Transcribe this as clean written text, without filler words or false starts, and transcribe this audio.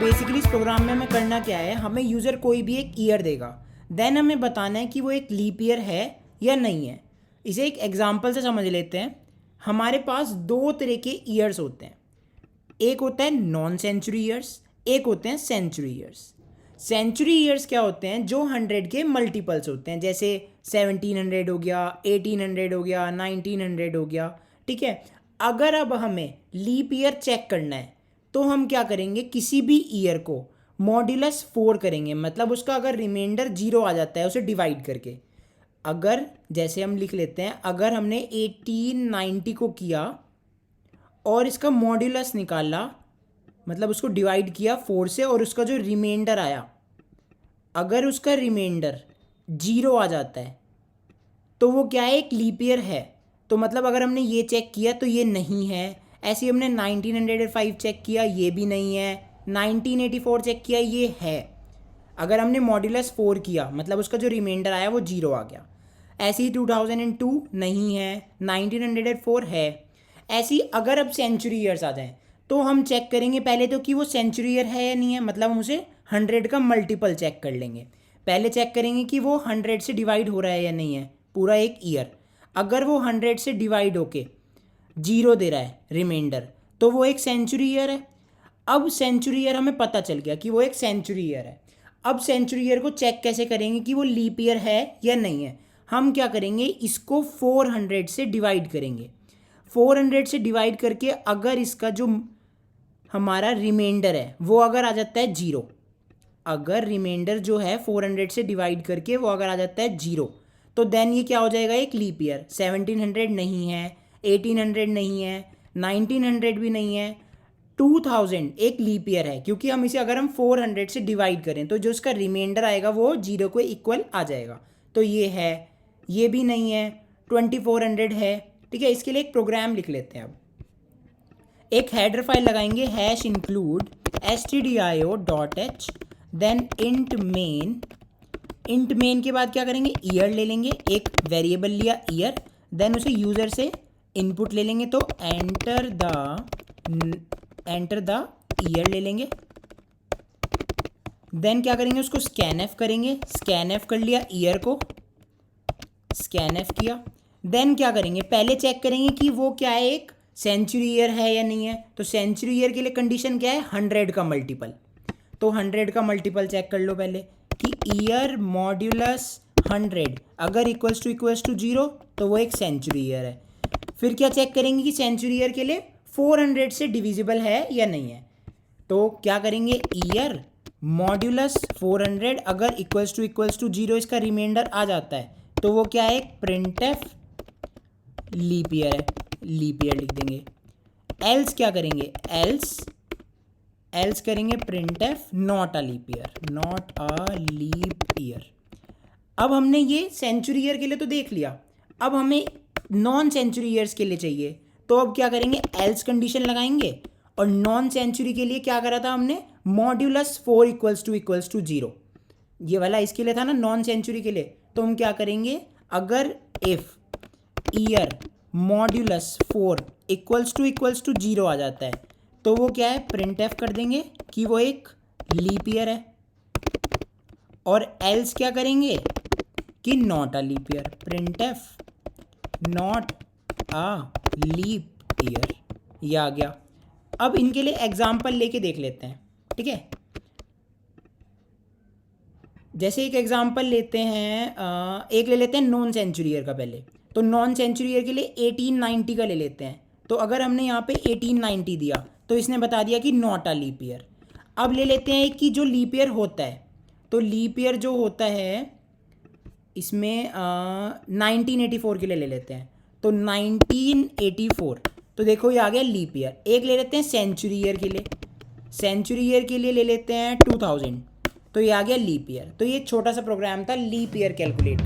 Basically इस programme में हमें करना क्या है, हमें यूज़र कोई भी एक ईयर देगा, देन हमें बताना है कि वो एक लीप ईयर है या नहीं है। इसे एक एग्जांपल से समझ लेते हैं। हमारे पास दो तरह के ईयर्स होते हैं, एक होता है नॉन सेंचुरी ईयर्स, एक होते हैं सेंचुरी ईयर्स। सेंचुरी ईयर्स क्या होते हैं, जो 100 के मल्टीपल्स होते हैं, जैसे 1700 हो गया, 1800 हो गया, 1900 हो गया। ठीक है, अगर अब हमें लीप ईयर चेक करना है तो हम क्या करेंगे, किसी भी ईयर को मॉड्यूलस 4 करेंगे, मतलब उसका अगर रिमाइंडर 0 आ जाता है उसे डिवाइड करके। अगर जैसे हम लिख लेते हैं, अगर हमने 1890 को किया और इसका मॉड्यूलस निकाला, मतलब उसको डिवाइड किया 4 से, और उसका जो रिमाइंडर आया, अगर उसका रिमाइंडर 0 आ जाता है तो वो क्या है, एक लीप ईयर है। तो मतलब अगर हमने ये चेक किया तो ये नहीं है। ऐसे ही हमने 1905 चेक किया, ये भी नहीं है। 1984 चेक किया, ये है। अगर हमने मॉड्यूलस 4 किया, मतलब उसका जो रिमाइंडर आया वो 0 आ गया। ऐसे ही 2002 नहीं है, 1904 है। ऐसी अगर अब सेंचुरी ईयर्स आ जाएं तो हम चेक करेंगे पहले तो कि वो सेंचुरी ईयर है या नहीं है, मतलब हम उसे 100 का मल्टीपल चेक कर लेंगे। पहले चेक करेंगे कि वो 100 से डिवाइड हो रहा है या नहीं है, पूरा एक ईयर। अगर वो 100 से डिवाइड होके 0 दे रहा है रिमाइंडर, तो वो एक सेंचुरी ईयर है। अब सेंचुरी ईयर हमें पता चल गया कि वो एक सेंचुरी ईयर है। अब सेंचुरी ईयर को चेक कैसे करेंगे कि वो लीप ईयर है या नहीं है। हम क्या करेंगे, इसको 400 से डिवाइड करेंगे। 400 से डिवाइड करके अगर इसका जो हमारा रिमाइंडर है वो अगर आ जाता है 0, अगर रिमाइंडर जो है 400 से डिवाइड करके वो अगर आ जाता है 0, तो देन ये क्या हो जाएगा, एक लीप ईयर। 1700 नहीं है, 1800 नहीं है, 1900 भी नहीं है, 2000 एक लीप ईयर है, क्योंकि हम इसे अगर हम 400 से डिवाइड करें तो जो इसका रिमाइंडर आएगा वो 0 को इक्वल आ जाएगा। तो ये है, ये भी नहीं है, 2400 है। ठीक है, इसके लिए एक प्रोग्राम लिख लेते हैं। अब एक हेडर फाइल लगाएंगे, #include stdio.h, then int main. Int main के बाद क्या करेंगे, ईयर ले लेंगे, एक वेरिएबल लिया ईयर, देन उसे यूज़र से इनपुट ले लेंगे, तो एंटर द ईयर ले लेंगे। देन क्या करेंगे, उसको स्कैन एफ करेंगे, स्कैन एफ कर लिया ईयर को, स्कैन एफ किया। देन क्या करेंगे, पहले चेक करेंगे कि वो क्या है, एक सेंचुरी ईयर है या नहीं है। तो सेंचुरी ईयर के लिए कंडीशन क्या है, 100 का मल्टीपल। तो 100 का मल्टीपल चेक कर लो पहले कि ईयर मॉड्यूलस 100 अगर इक्वल्स टू 0 तो वो एक सेंचुरी ईयर है। फिर क्या चेक करेंगे कि सेंचुरी ईयर के लिए 400 से डिविजिबल है या नहीं है। तो क्या करेंगे, ईयर मॉड्यूलस 400 अगर इक्वल्स टू 0 इसका रिमाइंडर आ जाता है तो वो क्या है, एक प्रिंटफ लीप ईयर है, लीप ईयर लिख देंगे। एल्स क्या करेंगे, एल्स करेंगे printf not a leap year, not a leap year. अब हमने ये सेंचुरी ईयर के लिए तो देख लिया, अब हमें नॉन सेंचुरी ईयर्स के लिए चाहिए। तो अब क्या करेंगे, एल्स कंडीशन लगाएंगे, और नॉन सेंचुरी के लिए क्या करा था हमने, मॉड्यूलस 4 इक्वल्स टू 0, ये वाला इसके लिए था ना नॉन सेंचुरी के लिए। तो हम क्या करेंगे, अगर if year modulus 4 equals to 0 आ जाता है तो वो क्या है, प्रिंट एफ कर देंगे कि वो एक लीप ईयर है। और एल्स क्या करेंगे कि not a leap year, printf not a leap year, ये आ गया। अब इनके लिए एग्जाम्पल लेके देख लेते हैं। ठीक है, जैसे एक एग्जाम्पल लेते हैं, एक ले लेते हैं नॉन सेंचुरी ईयर का पहले। तो नॉन सेंचुरी ईयर के लिए 1890 का ले लेते हैं। तो अगर हमने यहाँ पे 1890 दिया तो इसने बता दिया कि नॉट अ लीप ईयर। अब ले लेते हैं कि जो लीप ईयर होता है, तो लीप ईयर जो होता है इसमें 1984 के लिए ले लेते हैं। तो 1984, तो देखो ये आ गया लीप ईयर। एक ले लेते हैं सेंचुरी ईयर के लिए, सेंचुरी ईयर के लिए ले लेते हैं 2000, तो ये आ गया लीप ईयर। तो ये छोटा सा प्रोग्राम था लीप ईयर कैलकुलेट।